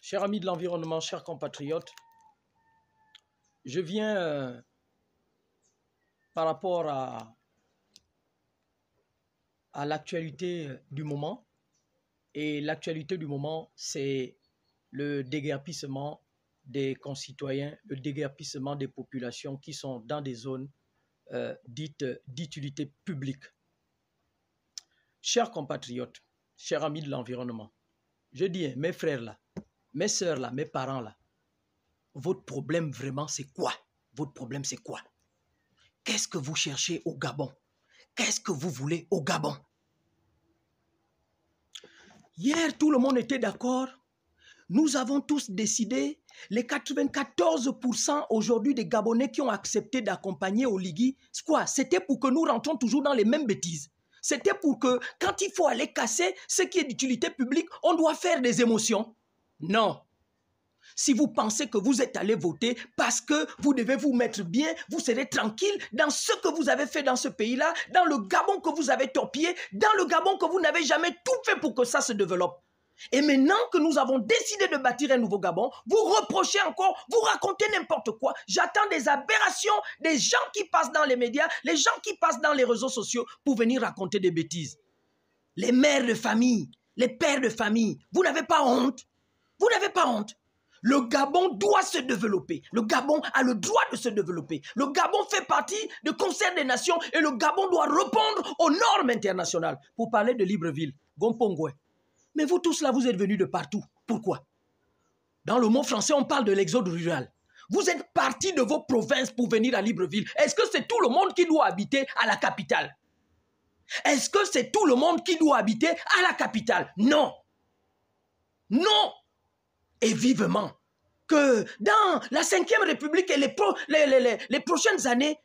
Chers amis de l'environnement, chers compatriotes, je viens par rapport à l'actualité du moment. Et l'actualité du moment, c'est le déguerpissement des concitoyens, le déguerpissement des populations qui sont dans des zones dites d'utilité publique. Chers compatriotes, chers amis de l'environnement, je dis, mes frères là, mes sœurs là, mes parents là, votre problème vraiment c'est quoi? Votre problème c'est quoi? Qu'est-ce que vous cherchez au Gabon? Qu'est-ce que vous voulez au Gabon? Hier, tout le monde était d'accord. Nous avons tous décidé, les 94% aujourd'hui des Gabonais qui ont accepté d'accompagner Oligui, c'est quoi? C'était pour que nous rentrons toujours dans les mêmes bêtises. C'était pour que, quand il faut aller casser ce qui est d'utilité publique, on doit faire des émotions. Non. Si vous pensez que vous êtes allé voter parce que vous devez vous mettre bien, vous serez tranquille dans ce que vous avez fait dans ce pays-là, dans le Gabon que vous avez torpillé, dans le Gabon que vous n'avez jamais tout fait pour que ça se développe. Et maintenant que nous avons décidé de bâtir un nouveau Gabon, vous reprochez encore, vous racontez n'importe quoi. J'attends des aberrations, des gens qui passent dans les médias, les gens qui passent dans les réseaux sociaux pour venir raconter des bêtises. Les mères de famille, les pères de famille, vous n'avez pas honte? Vous n'avez pas honte? Le Gabon doit se développer. Le Gabon a le droit de se développer. Le Gabon fait partie du concert des nations et le Gabon doit répondre aux normes internationales. Pour parler de Libreville, Gompongwe. Mais vous tous là, vous êtes venus de partout. Pourquoi? Dans le mot français, on parle de l'exode rural. Vous êtes partis de vos provinces pour venir à Libreville. Est-ce que c'est tout le monde qui doit habiter à la capitale? Est-ce que c'est tout le monde qui doit habiter à la capitale? Non. Non. Et vivement que dans la 5e République et les prochaines années,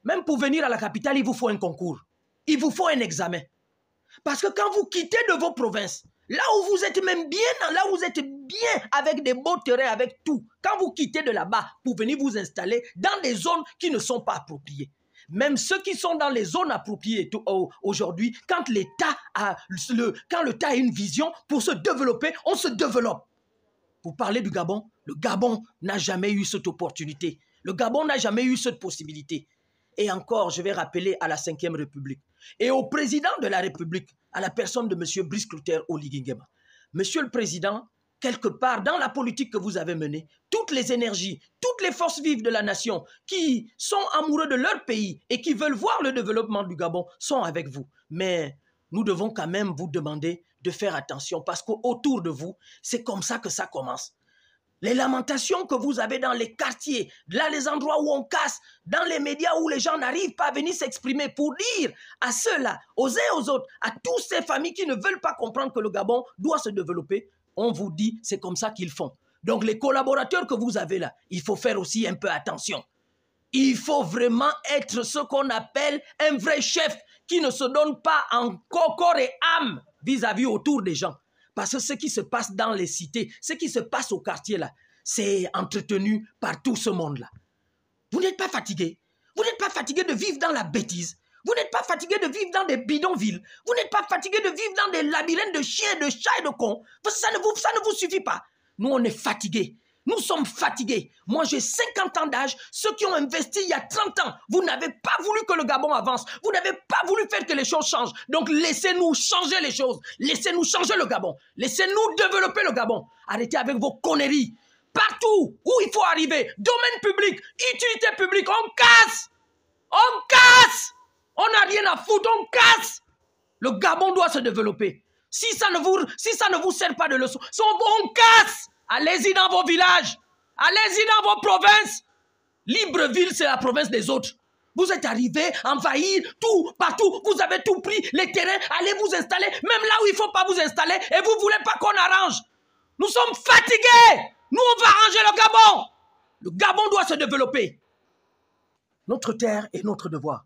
même pour venir à la capitale, il vous faut un concours. Il vous faut un examen. Parce que quand vous quittez de vos provinces, là où vous êtes même bien, là où vous êtes bien avec des beaux terrains, avec tout, quand vous quittez de là-bas pour venir vous installer dans des zones qui ne sont pas appropriées, même ceux qui sont dans les zones appropriées aujourd'hui, quand l'État a une vision pour se développer, on se développe. Pour parler du Gabon, le Gabon n'a jamais eu cette opportunité. Le Gabon n'a jamais eu cette possibilité. Et encore, je vais rappeler à la 5e République et au président de la République, à la personne de M. Brice Clotaire Oligui Nguema. Monsieur le Président, quelque part dans la politique que vous avez menée, toutes les énergies, toutes les forces vives de la nation qui sont amoureux de leur pays et qui veulent voir le développement du Gabon sont avec vous. Mais nous devons quand même vous demander de faire attention parce qu'autour de vous, c'est comme ça que ça commence. Les lamentations que vous avez dans les quartiers, là les endroits où on casse, dans les médias où les gens n'arrivent pas à venir s'exprimer pour dire à ceux-là, aux uns et aux autres, à toutes ces familles qui ne veulent pas comprendre que le Gabon doit se développer, on vous dit c'est comme ça qu'ils font. Donc les collaborateurs que vous avez là, il faut faire aussi un peu attention. Il faut vraiment être ce qu'on appelle un vrai chef qui ne se donne pas en corps et âme vis-à-vis autour des gens. Parce que ce qui se passe dans les cités, ce qui se passe au quartier là, c'est entretenu par tout ce monde-là. Vous n'êtes pas fatigué? Vous n'êtes pas fatigué de vivre dans la bêtise? Vous n'êtes pas fatigué de vivre dans des bidonvilles? Vous n'êtes pas fatigué de vivre dans des labyrinthes de chiens, de chats et de cons? Ça ne vous suffit pas. Nous, on est fatigués. Nous sommes fatigués. Moi, j'ai 50 ans d'âge. Ceux qui ont investi il y a 30 ans, vous n'avez pas voulu que le Gabon avance. Vous n'avez pas voulu faire que les choses changent. Donc, laissez-nous changer les choses. Laissez-nous changer le Gabon. Laissez-nous développer le Gabon. Arrêtez avec vos conneries. Partout où il faut arriver, domaine public, utilité publique, on casse. On casse. On n'a rien à foutre, on casse. Le Gabon doit se développer. Si ça ne vous sert pas de leçon, on casse. Allez-y dans vos villages. Allez-y dans vos provinces. Libreville, c'est la province des autres. Vous êtes arrivés, envahir tout, partout. Vous avez tout pris, les terrains. Allez vous installer, même là où il ne faut pas vous installer. Et vous ne voulez pas qu'on arrange. Nous sommes fatigués. Nous, on va arranger le Gabon. Le Gabon doit se développer. Notre terre est notre devoir.